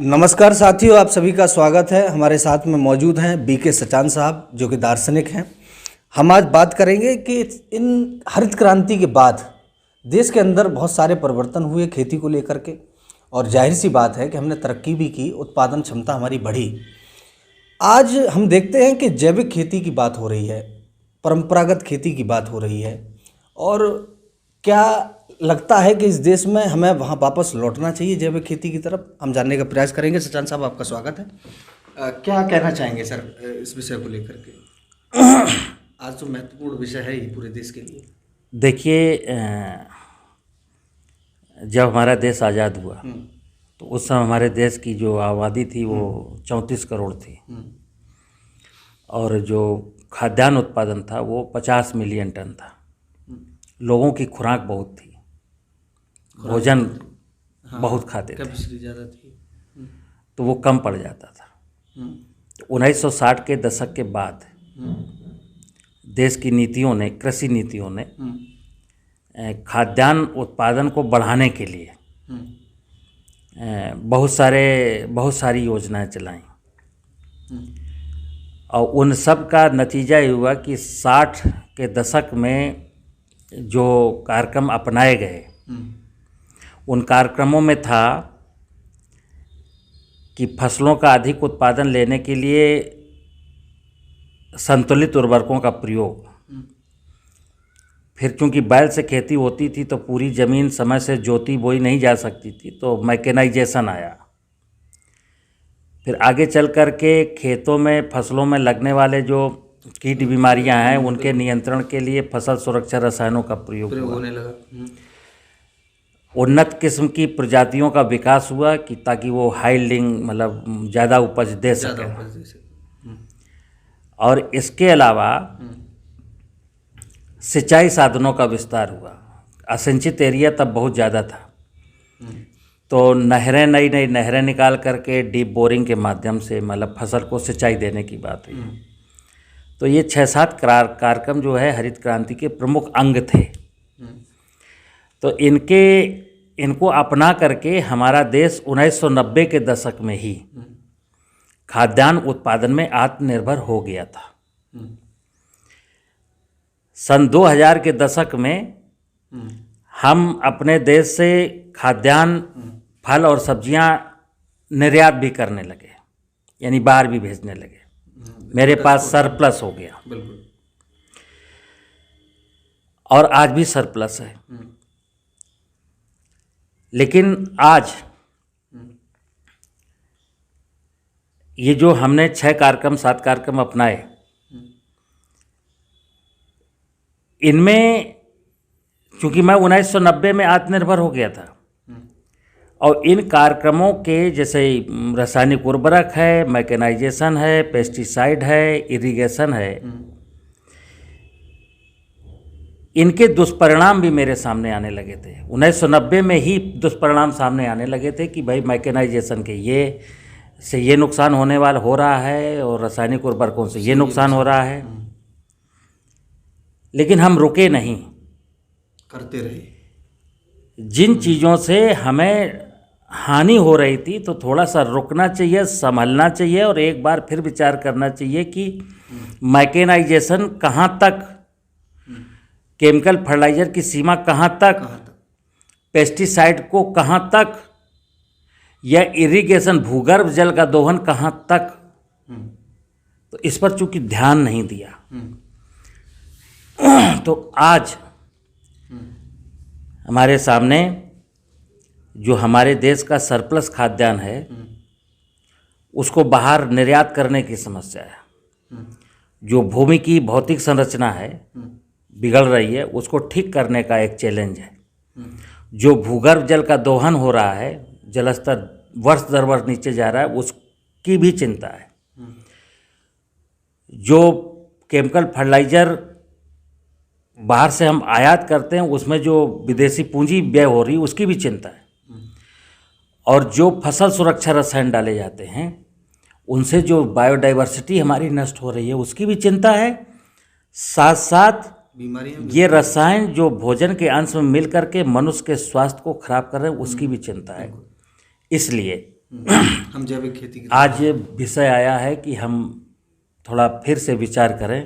नमस्कार साथियों, आप सभी का स्वागत है। हमारे साथ में मौजूद हैं बीके सचान साहब, जो कि दार्शनिक हैं। हम आज बात करेंगे कि इन हरित क्रांति के बाद देश के अंदर बहुत सारे परिवर्तन हुए खेती को लेकर के, और जाहिर सी बात है कि हमने तरक्की भी की, उत्पादन क्षमता हमारी बढ़ी। आज हम देखते हैं कि जैविक खेती की बात हो रही है, परंपरागत खेती की बात हो रही है, और क्या लगता है कि इस देश में हमें वहाँ वापस लौटना चाहिए जैविक खेती की तरफ? हम जानने का प्रयास करेंगे। सचान साहब, आपका स्वागत है। क्या कहना चाहेंगे सर इस विषय को लेकर के? आज तो महत्वपूर्ण विषय है ही पूरे देश के लिए। देखिए, जब हमारा देश आज़ाद हुआ तो उस समय हमारे देश की जो आबादी थी वो 34 करोड़ थी, और जो खाद्यान्न उत्पादन था वो 50 मिलियन टन था। लोगों की खुराक बहुत थी, भोजन बहुत खाते थे, कैपेसिटी ज़्यादा थी, तो वो कम पड़ जाता था। तो 1960 के दशक के बाद देश की नीतियों ने, कृषि नीतियों ने खाद्यान्न उत्पादन को बढ़ाने के लिए बहुत सारी योजनाएं चलाई, और उन सब का नतीजा ये हुआ कि 60 के दशक में जो कार्यक्रम अपनाए गए, उन कार्यक्रमों में था कि फसलों का अधिक उत्पादन लेने के लिए संतुलित उर्वरकों का प्रयोग। फिर चूंकि बैल से खेती होती थी तो पूरी ज़मीन समय से जोती बोई नहीं जा सकती थी, तो मैकेनाइजेशन आया। फिर आगे चल कर के खेतों में, फसलों में लगने वाले जो कीट बीमारियां हैं उनके नियंत्रण के लिए फसल सुरक्षा रसायनों का प्रयोग होने लगा। उन्नत किस्म की प्रजातियों का विकास हुआ कि ताकि वो हाई यील्डिंग, मतलब ज़्यादा उपज दे सके। और इसके अलावा सिंचाई साधनों का विस्तार हुआ। असिंचित एरिया तब बहुत ज़्यादा था, तो नई नई नहरें निकाल करके डीप बोरिंग के माध्यम से मतलब फसल को सिंचाई देने की बात हुई। तो ये 6-7 कार्यक्रम जो है हरित क्रांति के प्रमुख अंग थे। तो इनको अपना करके हमारा देश 1990 के दशक में ही खाद्यान्न उत्पादन में आत्मनिर्भर हो गया था। सन 2000 के दशक में हम अपने देश से खाद्यान्न, फल और सब्जियां निर्यात भी करने लगे, यानी बाहर भी भेजने लगे। मेरे पास सरप्लस हो गया, और आज भी सरप्लस है। लेकिन आज ये जो हमने 7 कार्यक्रम अपनाए, इनमें चूंकि मैं 1990 में आत्मनिर्भर हो गया था, और इन कार्यक्रमों के जैसे रासायनिक उर्वरक है, मैकेनाइजेशन है, पेस्टिसाइड है, इरिगेशन है, इनके दुष्परिणाम भी मेरे सामने आने लगे थे। 1990 में ही दुष्परिणाम सामने आने लगे थे कि भाई मैकेनाइजेशन के ये नुकसान होने वाला हो रहा है, और रासायनिक उर्वरकों से ये नुकसान हो रहा है। लेकिन हम रुके नहीं, करते रहे। जिन चीज़ों से हमें हानि हो रही थी तो थोड़ा सा रुकना चाहिए, संभलना चाहिए, और एक बार फिर विचार करना चाहिए कि मैकेनाइजेशन कहाँ तक, केमिकल फर्टिलाइजर की सीमा कहाँ तक, पेस्टिसाइड को कहाँ तक, या इरिगेशन, भूगर्भ जल का दोहन कहाँ तक। तो इस पर चूंकि ध्यान नहीं दिया, तो आज हमारे सामने जो हमारे देश का सरप्लस खाद्यान्न है उसको बाहर निर्यात करने की समस्या है। जो भूमि की भौतिक संरचना है बिगड़ रही है, उसको ठीक करने का एक चैलेंज है। जो भूगर्भ जल का दोहन हो रहा है, जलस्तर वर्ष दर वर्ष नीचे जा रहा है, उसकी भी चिंता है। जो केमिकल फर्टिलाइजर बाहर से हम आयात करते हैं, उसमें जो विदेशी पूंजी व्यय हो रही है, उसकी भी चिंता है। और जो फसल सुरक्षा रसायन डाले जाते हैं, उनसे जो बायोडाइवर्सिटी हमारी नष्ट हो रही है, उसकी भी चिंता है। साथ साथ ये रसायन जो भोजन के अंश में मिल करके मनुष्य के स्वास्थ्य को खराब कर रहे हैं, उसकी भी चिंता है। इसलिए हम जैविक खेती की आज ये विषय आया है कि हम थोड़ा फिर से विचार करें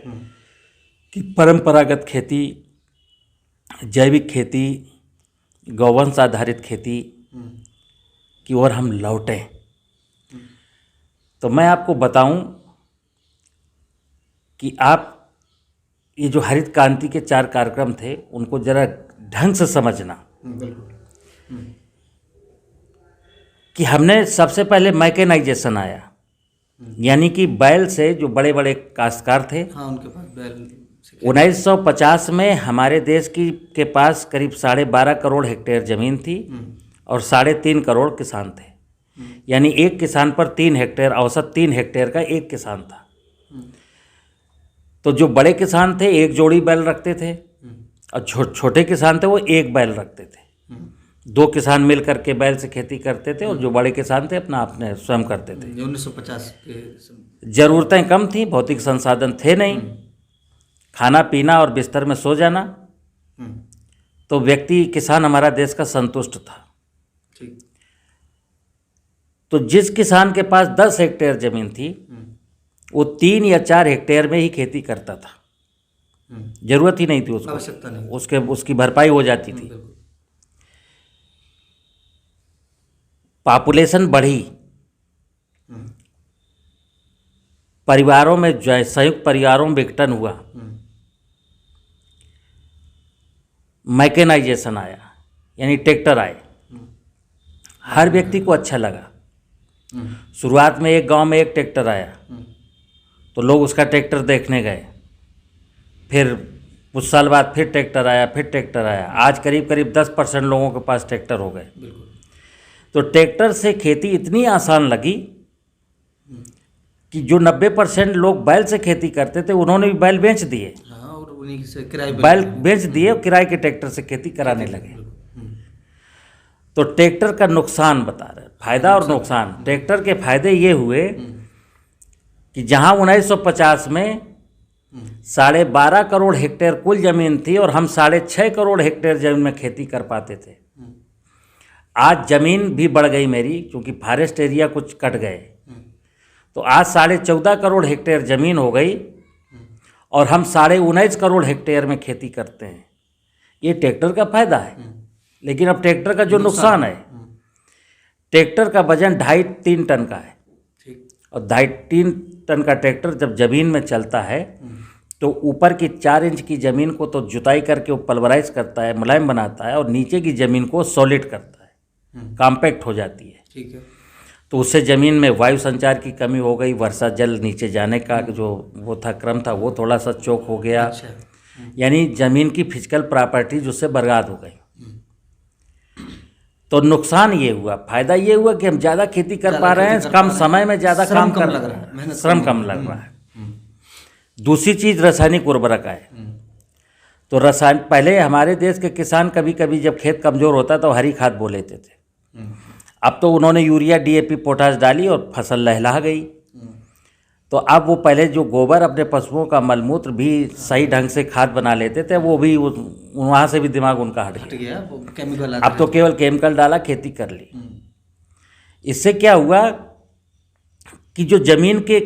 कि परंपरागत खेती, जैविक खेती, गौवंश आधारित खेती की ओर हम लौटें। तो मैं आपको बताऊं कि आप ये जो हरित क्रांति के 4 कार्यक्रम थे उनको जरा ढंग से समझना। कि हमने सबसे पहले मैकेनाइजेशन आया, यानी कि बैल से जो बड़े बड़े काश्तकार थे, हाँ, उनके पास बैल 1950 में हमारे देश के पास करीब 12.5 करोड़ हेक्टेयर ज़मीन थी और 3.5 करोड़ किसान थे। यानी एक किसान पर 3 हेक्टेयर, औसत 3 हेक्टेयर का एक किसान था। तो जो बड़े किसान थे एक जोड़ी बैल रखते थे और छोटे किसान थे वो एक बैल रखते थे। 2 किसान मिल करके बैल से खेती करते थे और जो बड़े किसान थे अपने स्वयं करते थे। 1950 के ज़रूरतें कम थी, भौतिक संसाधन थे नहीं, खाना पीना और बिस्तर में सो जाना, तो व्यक्ति किसान हमारा देश का संतुष्ट था। ठीक। तो जिस किसान के पास 10 हेक्टेयर ज़मीन थी वो 3 या 4 हेक्टेयर में ही खेती करता था। जरूरत ही नहीं थी उसको, आवश्यकता नहीं, उसकी भरपाई हो जाती थी। पॉपुलेशन बढ़ी, परिवारों में संयुक्त परिवारों में विघटन हुआ, मैकेनाइजेशन आया, यानी ट्रैक्टर आए। हर व्यक्ति को अच्छा लगा। शुरुआत में एक गांव में एक ट्रैक्टर आया तो लोग उसका ट्रैक्टर देखने गए, फिर कुछ साल बाद फिर ट्रैक्टर आया। आज करीब 10% लोगों के पास ट्रैक्टर हो गए। तो ट्रैक्टर से खेती इतनी आसान लगी कि जो 90% लोग बैल से खेती करते थे उन्होंने भी बैल बेच दिए। हाँ, और उन्हीं से किराए बैल बेच दिए और किराए के ट्रैक्टर से खेती कराने लगे। तो ट्रैक्टर का नुकसान बता रहे, फायदा और नुकसान। ट्रैक्टर के फायदे ये हुए कि जहां 1950 में 12.5 करोड़ हेक्टेयर कुल ज़मीन थी और हम 6.5 करोड़ हेक्टेयर ज़मीन में खेती कर पाते थे, आज ज़मीन भी बढ़ गई मेरी, क्योंकि फॉरेस्ट एरिया कुछ कट गए। तो आज 14.5 करोड़ हेक्टेयर ज़मीन हो गई और हम 19.5 करोड़ हेक्टेयर में खेती करते हैं। ये ट्रैक्टर का फायदा है। लेकिन अब ट्रैक्टर का जो नुकसान है, ट्रैक्टर का वजन 2.5-3 टन का है। और 2.5-3 टन का ट्रैक्टर जब ज़मीन में चलता है तो ऊपर की 4 इंच की ज़मीन को तो जुताई करके वो पल्वराइज करता है, मुलायम बनाता है, और नीचे की ज़मीन को सॉलिड करता है, कॉम्पैक्ट हो जाती है। ठीक है। तो उससे ज़मीन में वायु संचार की कमी हो गई, वर्षा जल नीचे जाने का जो वो था क्रम था वो थोड़ा सा चौक हो गया। अच्छा। यानी ज़मीन की फिजिकल प्रॉपर्टीज उससे बर्बाद हो गई। तो नुकसान ये हुआ। फायदा ये हुआ कि हम ज़्यादा खेती कर पा रहे हैं, कम समय में ज़्यादा काम कर रहे हैं, श्रम कम लग रहा है। दूसरी चीज़ रासायनिक उर्वरक आए। तो पहले हमारे देश के किसान कभी कभी जब खेत कमज़ोर होता तो हरी खाद बो लेते थे। अब तो उन्होंने यूरिया, DAP, पोटाश डाली और फसल लहला गई। तो अब वो पहले जो गोबर अपने पशुओं का मलमूत्र भी सही ढंग से खाद बना लेते थे, वो भी वहाँ से भी दिमाग उनका हट गया। वो केमिकल अब तो केवल केमिकल डाला, खेती कर ली। इससे क्या हुआ कि जो ज़मीन के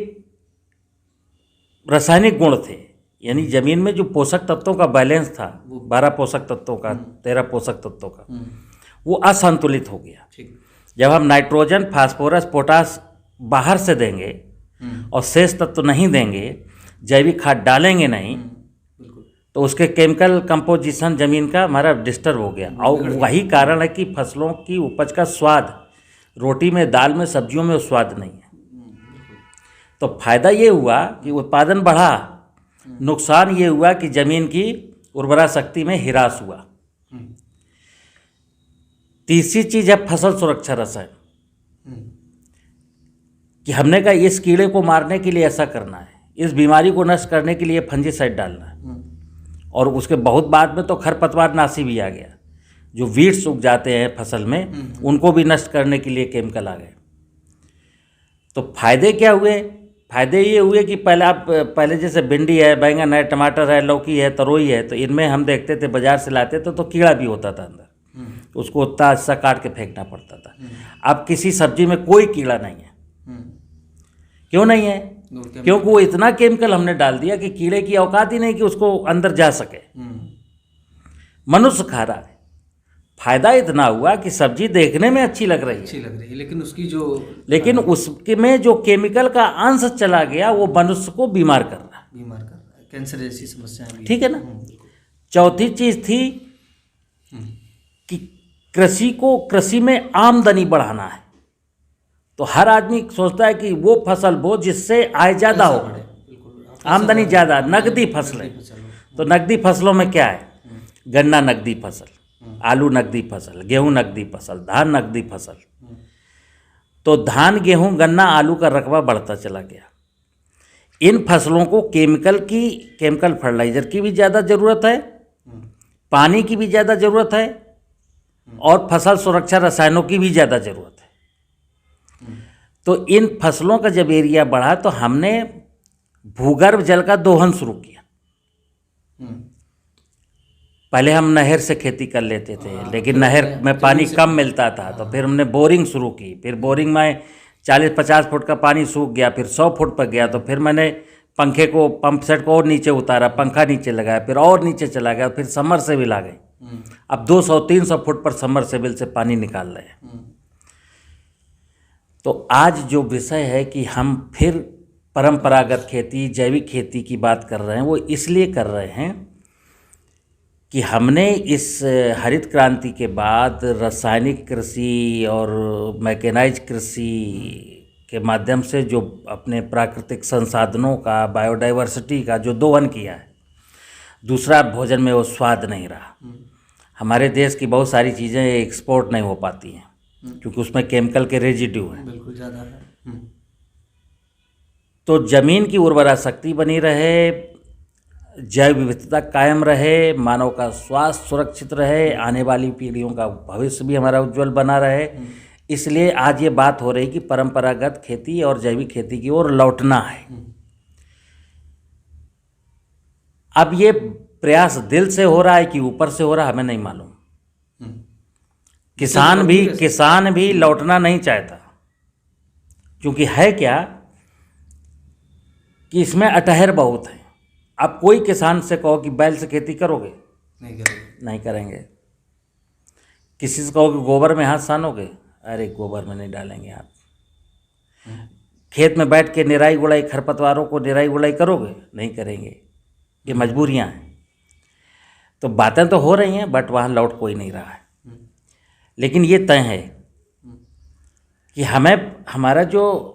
रासायनिक गुण थे, यानी ज़मीन में जो पोषक तत्वों का बैलेंस था, 12 पोषक तत्वों का, 13 पोषक तत्वों का, वो असंतुलित हो गया। जब हम नाइट्रोजन, फास्फोरस, पोटास बाहर से देंगे और शेष तत्व नहीं देंगे, जैविक खाद डालेंगे नहीं, तो उसके केमिकल कंपोजिशन ज़मीन का हमारा डिस्टर्ब हो गया। और वही कारण है कि फसलों की उपज का स्वाद, रोटी में, दाल में, सब्जियों में वो स्वाद नहीं है। तो फायदा ये हुआ कि उत्पादन बढ़ा, नुकसान ये हुआ कि ज़मीन की उर्वरा शक्ति में ह्रास हुआ। तीसरी चीज़ है फसल सुरक्षा रसायन, कि हमने कहा इस कीड़े को मारने के लिए ऐसा करना है, इस बीमारी को नष्ट करने के लिए फंजीसाइड डालना है। और उसके बहुत बाद में तो खरपतवार नाशी भी आ गया, जो वीड्स उग जाते हैं फसल में, उनको भी नष्ट करने के लिए केमिकल आ गए। तो फायदे क्या हुए? फायदे ये हुए कि पहले जैसे भिंडी है, बैंगन है, टमाटर है, लौकी है, तरोई है, तो इनमें हम देखते थे बाजार से लाते थे तो कीड़ा भी होता था अंदर। उसको उतना हिस्सा काट के फेंकना पड़ता था। अब किसी सब्जी में कोई कीड़ा नहीं है। क्यों नहीं है? क्योंकि वो इतना केमिकल हमने डाल दिया कि कीड़े की औकात ही नहीं कि उसको अंदर जा सके। मनुष्य खा रहा है, फायदा इतना हुआ कि सब्जी देखने में अच्छी लग रही है, लेकिन उसके में जो केमिकल का अंश चला गया वो मनुष्य को बीमार कर रहा है, कैंसर जैसी समस्याएं। ठीक है ना। चौथी चीज थी कि कृषि में आमदनी बढ़ाना है। तो हर आदमी सोचता है कि वो फसल बो जिससे आय ज़्यादा हो, आमदनी ज़्यादा, नकदी फसलें। तो नकदी फसलों में क्या है? गन्ना नकदी फसल, आलू नकदी फसल, गेहूं नकदी फसल, धान नकदी फसल। तो धान, गेहूं, गन्ना, आलू का रकबा बढ़ता चला गया। इन फसलों को केमिकल फर्टिलाइजर की भी ज़्यादा ज़रूरत है, पानी की भी ज़्यादा ज़रूरत है, और फसल सुरक्षा रसायनों की भी ज़्यादा ज़रूरत है। तो इन फसलों का जब एरिया बढ़ा तो हमने भूगर्भ जल का दोहन शुरू किया। पहले हम नहर से खेती कर लेते थे, लेकिन नहर में पानी कम मिलता था, तो फिर हमने बोरिंग शुरू की। फिर बोरिंग में 40-50 फुट का पानी सूख गया, फिर 100 फुट पर गया, तो फिर मैंने पंखे को, पंप सेट को और नीचे उतारा, पंखा नीचे लगाया, फिर और नीचे चला गया, फिर समरसेबिल आ गई। अब 200-300 फुट पर समरसेबिल से पानी निकाल रहे हैं। तो आज जो विषय है कि हम फिर परंपरागत खेती, जैविक खेती की बात कर रहे हैं, वो इसलिए कर रहे हैं कि हमने इस हरित क्रांति के बाद रासायनिक कृषि और मैकेनाइज कृषि के माध्यम से जो अपने प्राकृतिक संसाधनों का, बायोडाइवर्सिटी का जो दोहन किया है, दूसरा भोजन में वो स्वाद नहीं रहा। हमारे देश की बहुत सारी चीज़ें एक्सपोर्ट नहीं हो पाती हैं क्योंकि उसमें केमिकल के रेजिड्यू हैं, बिल्कुल ज़्यादा है। तो ज़मीन की उर्वरा शक्ति बनी रहे, जैव विविधता कायम रहे, मानव का स्वास्थ्य सुरक्षित रहे, आने वाली पीढ़ियों का भविष्य भी हमारा उज्जवल बना रहे, इसलिए आज ये बात हो रही कि परंपरागत खेती और जैविक खेती की ओर लौटना है। अब ये प्रयास दिल से हो रहा है कि ऊपर से हो रहा है, हमें नहीं मालूम। किसान भी लौटना नहीं चाहता, क्योंकि है क्या कि इसमें अटहर बहुत है। अब कोई किसान से कहो कि बैल से खेती करोगे, नहीं करेंगे। किसी से कहो कि गोबर में हाथ सानोगे, अरे गोबर में नहीं डालेंगे हाथ। खेत में बैठ के निराई गुड़ाई, खरपतवारों को निराई गुड़ाई करोगे, नहीं करेंगे। ये मजबूरियां हैं। तो बातें तो हो रही हैं, बट वहाँ लौट कोई नहीं रहा है। लेकिन ये तय है कि हमारा जो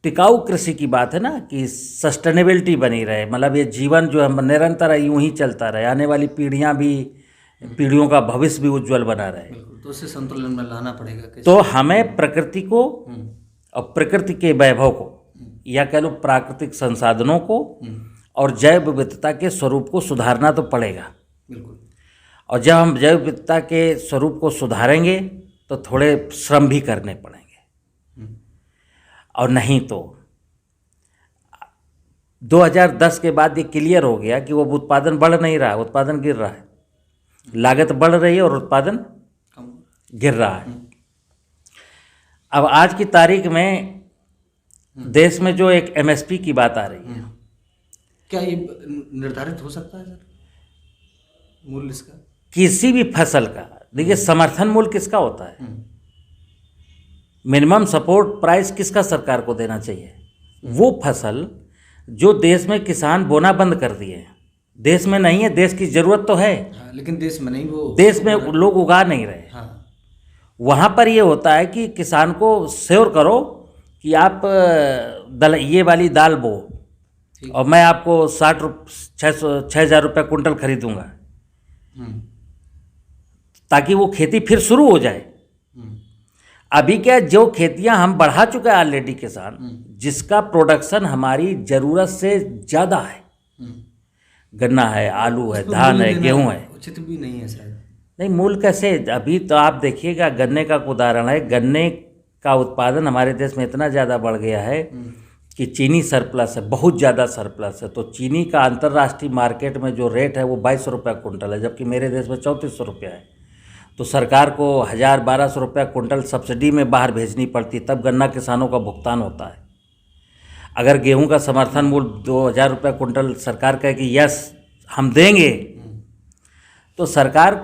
टिकाऊ कृषि की बात है ना, कि सस्टेनेबिलिटी बनी रहे, मतलब ये जीवन जो है निरंतर यूं ही चलता रहे, आने वाली पीढ़ियों का भविष्य भी उज्जवल बना रहे, तो उसे संतुलन में लाना पड़ेगा। तो हमें प्रकृति को और प्रकृति के वैभव को, या कह लो प्राकृतिक संसाधनों को और जैव विविधता के स्वरूप को सुधारना तो पड़ेगा। बिल्कुल। और जब हम जैव विविधता के स्वरूप को सुधारेंगे तो थोड़े श्रम भी करने पड़ेंगे, और नहीं तो 2010 के बाद ये क्लियर हो गया कि वो उत्पादन बढ़ नहीं रहा, उत्पादन गिर रहा है। लागत बढ़ रही है और उत्पादन गिर रहा है। अब आज की तारीख में देश में जो एक MSP की बात आ रही है, क्या ये निर्धारित हो सकता है सर, मूल्य इसका? किसी भी फसल का देखिए, समर्थन मूल्य किसका होता है? मिनिमम सपोर्ट प्राइस किसका सरकार को देना चाहिए? वो फसल जो देश में किसान बोना बंद कर दिए हैं। देश में नहीं है, देश की ज़रूरत तो है, लेकिन देश में नहीं, वो देश में लोग उगा नहीं रहे। वहाँ पर ये होता है कि किसान को श्योर करो कि आप ये वाली दाल बो और मैं आपको 6,000 रुपये कुंटल खरीदूँगा, ताकि वो खेती फिर शुरू हो जाए। अभी क्या, जो खेतियां हम बढ़ा चुके हैं ऑलरेडी किसान, जिसका प्रोडक्शन हमारी ज़रूरत से ज़्यादा है, गन्ना है, आलू है, धान है, गेहूं है, उचित भी नहीं है शायद। नहीं, मूल्य कैसे? अभी तो आप देखिएगा, गन्ने का उदाहरण है, गन्ने का उत्पादन हमारे देश में इतना ज़्यादा बढ़ गया है कि चीनी सरप्लस है, बहुत ज़्यादा सरप्लस है। तो चीनी का अंतर्राष्ट्रीय मार्केट में जो रेट है वो 2200 रुपये कुंटल है, जबकि मेरे देश में 3400 रुपया है। तो सरकार को 1,000-1,200 रुपया कुंटल सब्सिडी में बाहर भेजनी पड़ती, तब गन्ना किसानों का भुगतान होता है। अगर गेहूं का समर्थन मूल्य 2,000 रुपया कुंटल सरकार कहे कि यस हम देंगे, तो सरकार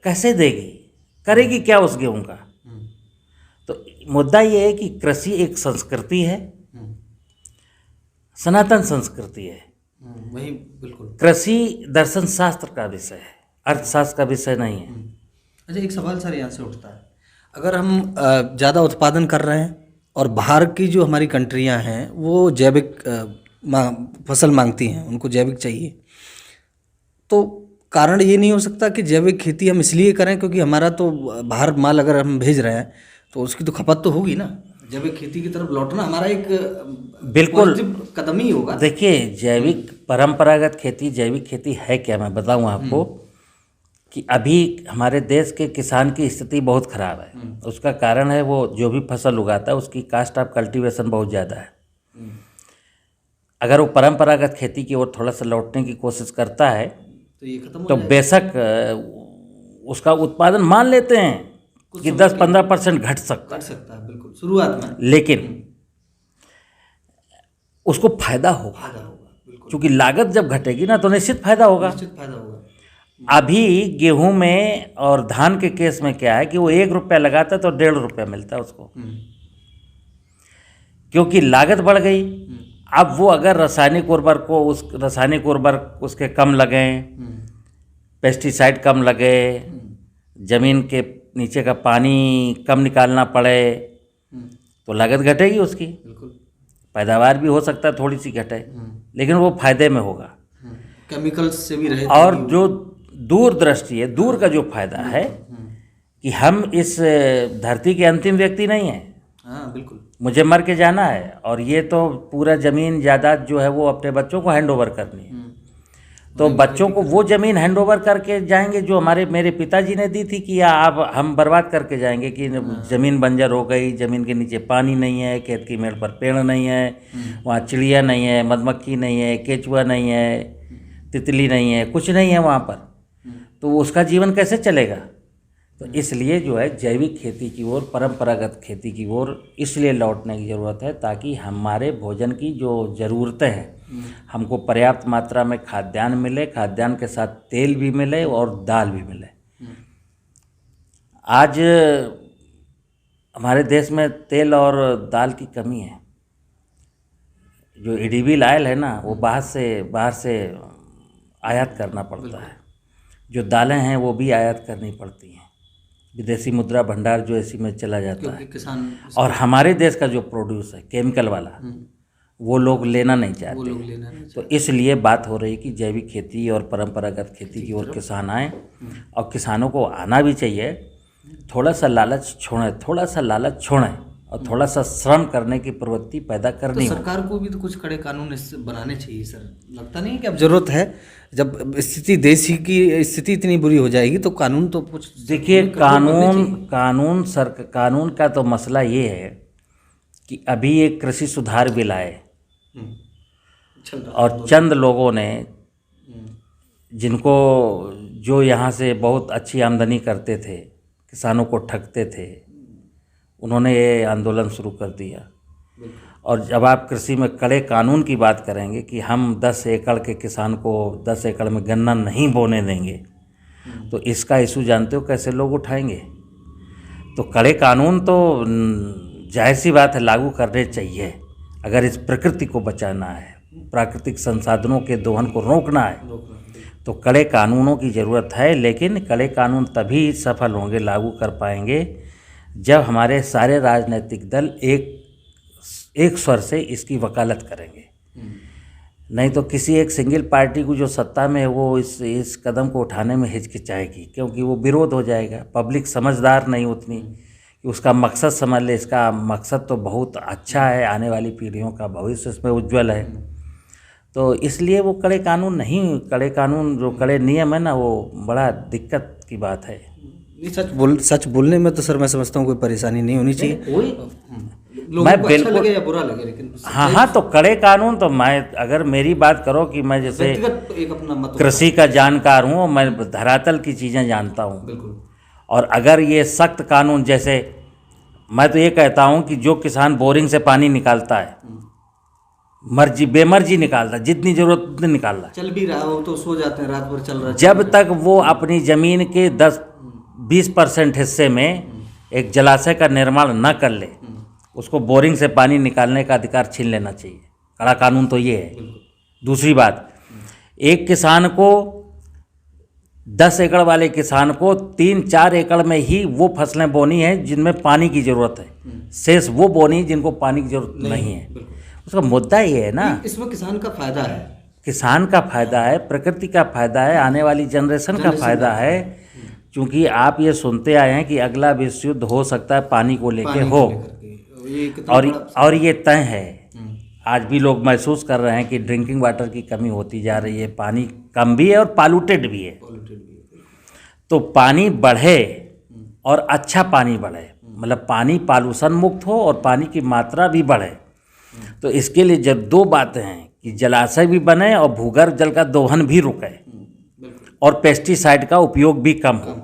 कैसे देगी, करेगी क्या उस गेहूं का? तो मुद्दा ये है कि कृषि एक संस्कृति है, सनातन संस्कृति है। वही बिल्कुल। कृषि दर्शन शास्त्र का विषय है, अर्थशास्त्र का विषय नहीं है। अच्छा, एक सवाल सर यहाँ से उठता है, अगर हम ज़्यादा उत्पादन कर रहे हैं और बाहर की जो हमारी कंट्रियाँ हैं वो जैविक फसल मांगती हैं, उनको जैविक चाहिए, तो कारण ये नहीं हो सकता कि जैविक खेती हम इसलिए करें क्योंकि हमारा तो बाहर माल अगर हम भेज रहे हैं तो उसकी तो खपत तो होगी ना, जैविक खेती की तरफ लौटना हमारा एक बिल्कुल कदम ही होगा। देखिए, जैविक परंपरागत खेती, जैविक खेती है क्या, मैं बताऊं आपको कि अभी हमारे देश के किसान की स्थिति बहुत खराब है। उसका कारण है वो जो भी फसल उगाता है उसकी कास्ट ऑफ कल्टीवेशन बहुत ज़्यादा है। अगर वो परंपरागत खेती की ओर थोड़ा सा लौटने की कोशिश करता है तो ये खत्म तो बेशक उसका उत्पादन मान लेते हैं कि 10-15% घट सकता है बिल्कुल शुरुआत में, लेकिन उसको फायदा होगा, क्योंकि लागत जब घटेगी ना तो निश्चित फायदा होगा। अभी गेहूं में और धान के केस में क्या है कि वो 1 रुपया लगाता है तो 1.5 रुपया मिलता है उसको, क्योंकि लागत बढ़ गई। अब वो अगर रासायनिक उर्वरक उसके कम लगे, पेस्टिसाइड कम लगे, जमीन के नीचे का पानी कम निकालना पड़े, तो लागत घटेगी उसकी, पैदावार भी हो सकता है थोड़ी सी घटे, लेकिन वो फायदे में होगा, केमिकल्स से भी रहे। और जो दूरदृष्टि है, दूर का जो फायदा है कि हम इस धरती के अंतिम व्यक्ति नहीं हैं। हाँ बिल्कुल, मुझे मर के जाना है और ये तो पूरा ज़मीन जायदाद जो है वो अपने बच्चों को हैंड ओवर करनी है। तो बच्चों को वो ज़मीन हैंड ओवर करके जाएंगे जो मेरे पिताजी ने दी थी कि अब हम बर्बाद करके जाएंगे कि ज़मीन बंजर हो गई, ज़मीन के नीचे पानी नहीं है, खेत की मेड़ पर पेड़ नहीं है, वहाँ चिड़िया नहीं है, मधुमक्खी नहीं है, केचुआ नहीं है, तितली नहीं है, कुछ नहीं है वहाँ पर, तो उसका जीवन कैसे चलेगा? तो इसलिए जो है जैविक खेती की ओर, परंपरागत खेती की ओर इसलिए लौटने की ज़रूरत है ताकि हमारे भोजन की जो ज़रूरतें हैं, हमको पर्याप्त मात्रा में खाद्यान्न मिले, खाद्यान्न के साथ तेल भी मिले और दाल भी मिले। आज हमारे देश में तेल और दाल की कमी है। जो एडिबल ऑयल है ना वो बाहर से आयात करना पड़ता है, जो दालें हैं वो भी आयात करनी पड़ती हैं, विदेशी मुद्रा भंडार जो इसी में चला जाता है, किसान और हमारे देश का जो प्रोड्यूस है केमिकल वाला वो लोग लेना नहीं चाहते। तो इसलिए बात हो रही है कि जैविक खेती और परंपरागत खेती की ओर किसान आए, और किसानों को आना भी चाहिए। थोड़ा सा लालच छोड़ें और थोड़ा सा श्रम करने की प्रवृत्ति पैदा करनी तो सरकार को भी तो कुछ कड़े कानून बनाने चाहिए सर, लगता नहीं कि अब जरूरत है? जब स्थिति देश की स्थिति इतनी बुरी हो जाएगी तो कानून तो कुछ, देखिए, कानून का तो मसला ये है कि अभी एक कृषि सुधार बिल आए और चंद लोगों ने, जिनको जो यहाँ से बहुत अच्छी आमदनी करते थे, किसानों को ठगते थे, उन्होंने ये आंदोलन शुरू कर दिया। और जब आप कृषि में कड़े कानून की बात करेंगे कि हम 10 एकड़ के किसान को 10 एकड़ में गन्ना नहीं बोने देंगे, तो इसका इशू जानते हो कैसे लोग उठाएंगे? तो कड़े कानून तो जाहिर सी बात है लागू करने चाहिए। अगर इस प्रकृति को बचाना है, प्राकृतिक संसाधनों के दोहन को रोकना है, तो कड़े कानूनों की ज़रूरत है। लेकिन कड़े कानून तभी सफल होंगे, लागू कर पाएंगे, जब हमारे सारे राजनीतिक दल एक स्वर से इसकी वकालत करेंगे। नहीं तो किसी एक सिंगल पार्टी को जो सत्ता में है वो इस कदम को उठाने में हिचकिचाएगी, क्योंकि वो विरोध हो जाएगा। पब्लिक समझदार नहीं उतनी कि उसका मकसद समझ ले। इसका मकसद तो बहुत अच्छा है, आने वाली पीढ़ियों का भविष्य इसमें उज्जवल है। तो इसलिए वो कड़े कानून जो कड़े नियम है ना, वो बड़ा दिक्कत की बात है। सच बोलने में तो सर मैं समझता हूँ कोई परेशानी नहीं होनी चाहिए। मैं बिल्कुल लगे या बुरा लगे, लेकिन हाँ, तो कड़े कानून तो मैं, अगर मेरी बात करो कि मैं जैसे कृषि का जानकार हूँ, मैं धरातल की चीज़ें जानता हूँ, और अगर ये सख्त कानून, जैसे मैं तो ये कहता हूँ कि जो किसान बोरिंग से पानी निकालता है, मर्जी बेमर्जी निकालता है, जितनी ज़रूरत उतनी निकाल रहा है, चल भी रहा हो तो सो जाते हैं, रात भर चल रहा है, जब तक वो अपनी ज़मीन के 10-20% हिस्से में एक जलाशय का निर्माण न कर ले, उसको बोरिंग से पानी निकालने का अधिकार छीन लेना चाहिए। कड़ा कानून तो ये है। दूसरी बात, एक किसान को 10 एकड़ वाले किसान को 3-4 एकड़ में ही वो फसलें बोनी है जिनमें पानी की ज़रूरत है, शेष वो बोनी जिनको पानी की ज़रूरत नहीं है। उसका मुद्दा ये है ना, इसमें किसान का फायदा है, किसान का फायदा है, प्रकृति का फायदा है, आने वाली जनरेशन का फायदा है। क्योंकि आप ये सुनते आए हैं कि अगला विश्व युद्ध हो सकता है पानी को लेके हो, और ये तय है। आज भी लोग महसूस कर रहे हैं कि ड्रिंकिंग वाटर की कमी होती जा रही है, पानी कम भी है और पॉल्यूटेड भी है। तो पानी बढ़े और अच्छा पानी बढ़े, मतलब पानी पॉल्यूशन मुक्त हो और पानी की मात्रा भी बढ़े। तो इसके लिए जब 2 बातें हैं कि जलाशय भी बने और भूगर्भ जल का दोहन भी रुके और पेस्टिसाइड का उपयोग भी कम हो।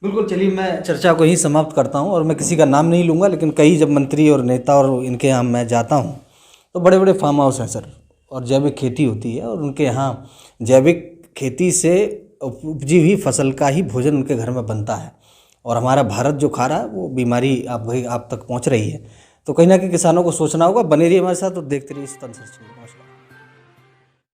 बिल्कुल। चलिए, मैं चर्चा को ही समाप्त करता हूं और मैं किसी का नाम नहीं लूँगा, लेकिन कई जब मंत्री और नेता और इनके यहाँ मैं जाता हूं तो बड़े बड़े फार्म हाउस हैं सर, और जैविक खेती होती है, और उनके यहाँ जैविक खेती से उपजी हुई फसल का ही भोजन उनके घर में बनता है, और हमारा भारत जो खा रहा है वो बीमारी आप तक पहुँच रही है। तो कहीं ना कहीं किसानों को सोचना होगा। बने रहिए हमारे साथ और देखते रहिए स्तन सर्च।